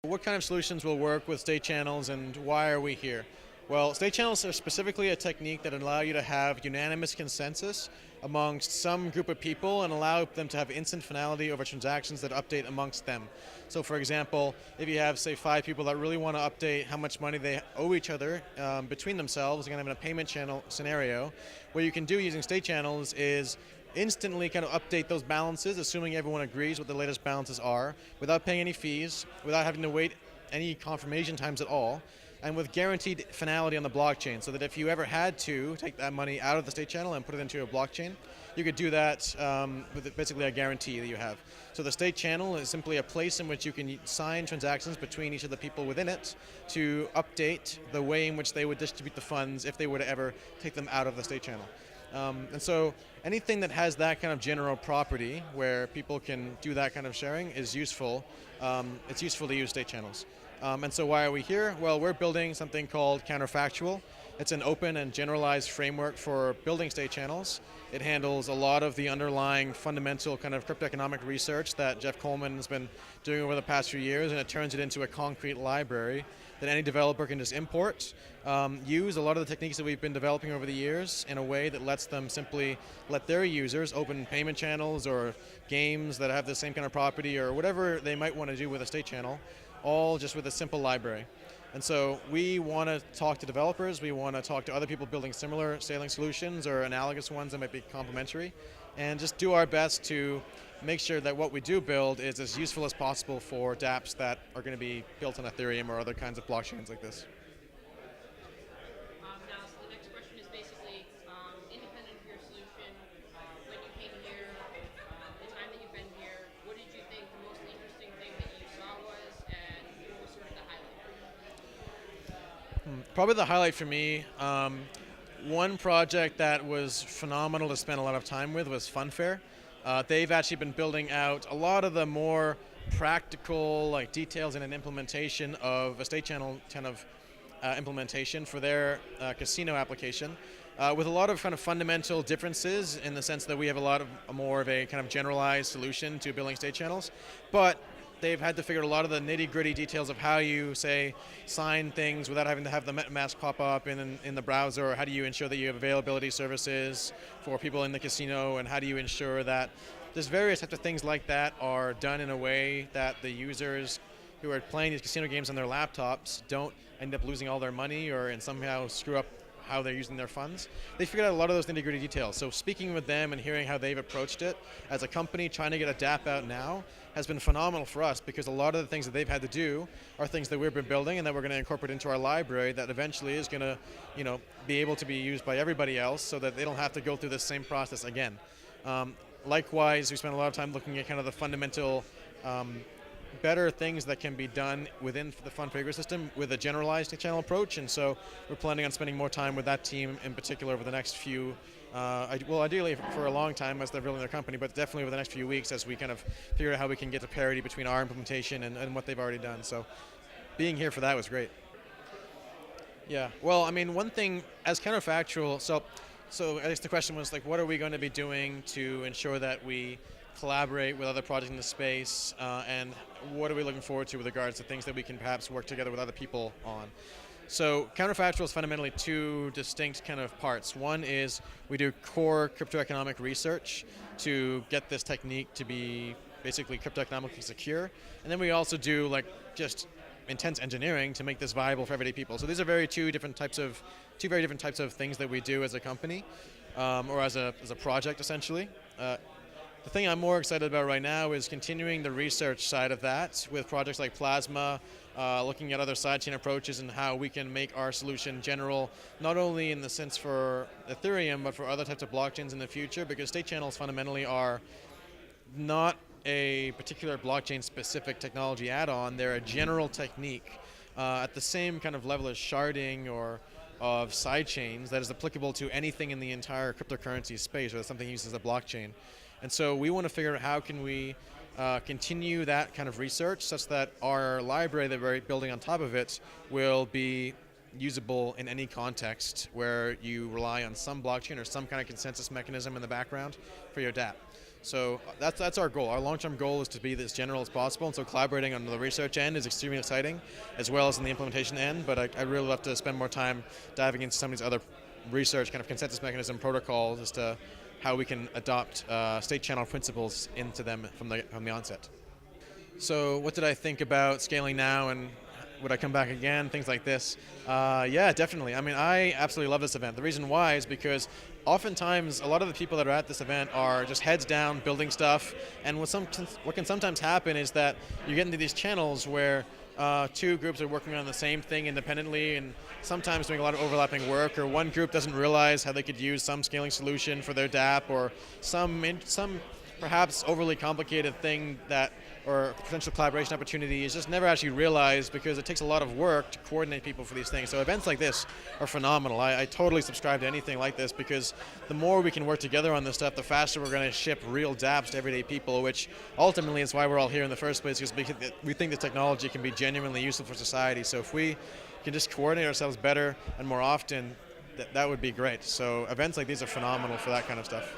What kind of solutions will work with state channels and why are we here? Well, state channels are specifically a technique that allow you to have unanimous consensus amongst some group of people and allow them to have instant finality over transactions that update amongst them. So for example, if you have, say, 5 people that really want to update how much money they owe each other between themselves, kind of in a payment channel scenario, what you can do using state channels is instantly kind of update those balances, assuming everyone agrees what the latest balances are, without paying any fees, without having to wait any confirmation times at all, and with guaranteed finality on the blockchain, so that if you ever had to take that money out of the state channel and put it into a blockchain, you could do that with basically a guarantee that you have. So the state channel is simply a place in which you can sign transactions between each of the people within it to update the way in which they would distribute the funds if they were to ever take them out of the state channel. And so anything that has that kind of general property where people can do that kind of sharing is useful. It's useful to use state channels. And so why are we here? Well, we're building something called Counterfactual. It's an open and generalized framework for building state channels. It handles a lot of the underlying fundamental kind of cryptoeconomic research that Jeff Coleman has been doing over the past few years, and it turns it into a concrete library that any developer can just import, use a lot of the techniques that we've been developing over the years in a way that lets them simply let their users open payment channels or games that have the same kind of property or whatever they might want to do with a state channel, all just with a simple library. And so we want to talk to developers, we want to talk to other people building similar scaling solutions or analogous ones that might be complementary, and just do our best to make sure that what we do build is as useful as possible for dApps that are going to be built on Ethereum or other kinds of blockchains like this. Now, so the next question is basically independent of your solution. When you came here, the time that you've been here, what did you think the most interesting thing that you saw was, and what was sort of the highlight? Probably the highlight for me, one project that was phenomenal to spend a lot of time with was Funfair. They've actually been building out a lot of the more practical details in an implementation of a state channel kind of implementation for their casino application, with a lot of kind of fundamental differences in the sense that we have a lot of more of a kind of generalized solution to building state channels, but they've had to figure out a lot of the nitty-gritty details of how you, say, sign things without having to have the MetaMask pop up in the browser, or how do you ensure that you have availability services for people in the casino, and how do you ensure that just various types of things like that are done in a way that the users who are playing these casino games on their laptops don't end up losing all their money or and somehow screw up how they're using their funds. They figured out a lot of those nitty-gritty details. So speaking with them and hearing how they've approached it as a company trying to get a dApp out now has been phenomenal for us, because a lot of the things that they've had to do are things that we've been building and that we're going to incorporate into our library that eventually is going to, be able to be used by everybody else so that they don't have to go through this same process again. Likewise, we spent a lot of time looking at kind of the fundamental better things that can be done within the Funfair ecosystem with a generalized channel approach, and so we're planning on spending more time with that team in particular over the next few, well, ideally for a long time as they're building their company, but definitely over the next few weeks as we kind of figure out how we can get to parity between our implementation and what they've already done. So being here for that was great. Yeah, well, I mean, one thing as Counterfactual, so I guess the question was what are we going to be doing to ensure that we collaborate with other projects in the space, and what are we looking forward to with regards to things that we can perhaps work together with other people on. So Counterfactual is fundamentally 2 distinct kind of parts. One is we do core cryptoeconomic research to get this technique to be basically cryptoeconomically secure, and then we also do just intense engineering to make this viable for everyday people. So these are two very different types of things that we do as a company, or as a project essentially. The thing I'm more excited about right now is continuing the research side of that with projects like Plasma, looking at other sidechain approaches and how we can make our solution general, not only in the sense for Ethereum, but for other types of blockchains in the future, because state channels fundamentally are not a particular blockchain-specific technology add-on. They're a general technique at the same kind of level as sharding or of sidechains that is applicable to anything in the entire cryptocurrency space, or something used as a blockchain. And so we want to figure out how can we continue that kind of research such that our library that we're building on top of it will be usable in any context where you rely on some blockchain or some kind of consensus mechanism in the background for your dApp. So that's our goal. Our long-term goal is to be as general as possible, and so collaborating on the research end is extremely exciting, as well as in the implementation end. But I really love to spend more time diving into some of these other research kind of consensus mechanism protocols as to how we can adopt state channel principles into them from the onset. So what did I think about scaling now, and would I come back again? Things like this. Yeah, definitely. I mean, I absolutely love this event. The reason why is because oftentimes a lot of the people that are at this event are just heads down building stuff, and what can sometimes happen is that you get into these channels where two groups are working on the same thing independently and sometimes doing a lot of overlapping work, or one group doesn't realize how they could use some scaling solution for their DApp, or some perhaps overly complicated thing that, or potential collaboration opportunity is just never actually realized because it takes a lot of work to coordinate people for these things. So events like this are phenomenal. I totally subscribe to anything like this because the more we can work together on this stuff, the faster we're going to ship real dApps to everyday people, which ultimately is why we're all here in the first place, because we think the technology can be genuinely useful for society. So if we can just coordinate ourselves better and more often, that would be great. So events like these are phenomenal for that kind of stuff.